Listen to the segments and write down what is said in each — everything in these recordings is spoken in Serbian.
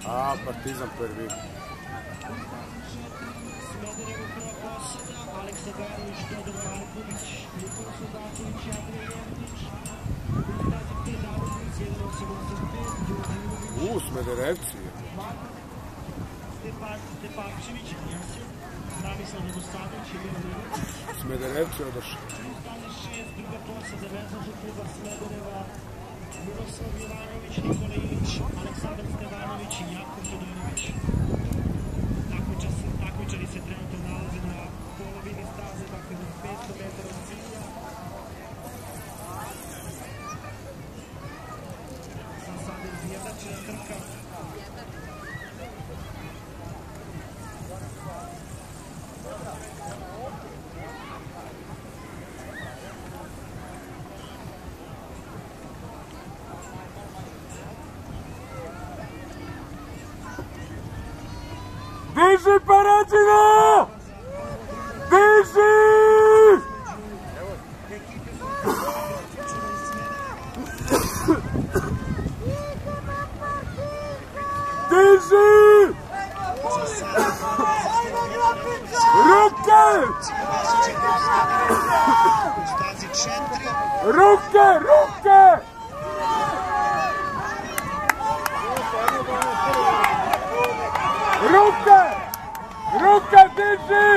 A, Partizan prvi. Smederevo prva posjeda, Aleksa Garović, Todor Marković, Luka Sodaković, Andrej Jevnić, Ustazi 5, Davodnic, 1.885, Đorđević, Smederevci. Stepavčević, Jasio, Branislav Radosavljević, Emil Miletić. Smederevci odošli. Ustazi 6, druga posjeda, vezažu kluba Smedereva, Miroslav Jovanović, Nikola Ilić, Aleksandar Stevanović i Jakov Todorović. Takmičari se trenutno nalaze na polovini staze, dakle na 500 metara od cilja. Sada izjednačena trka. Diži Paraćina! Diži! Diži! Ruke! Ruke! Ruke! Ruke! Ruke diži!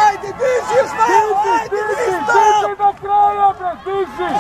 Ajde, diži, Ismail! Ajde, Diži do kraja, bre, diži!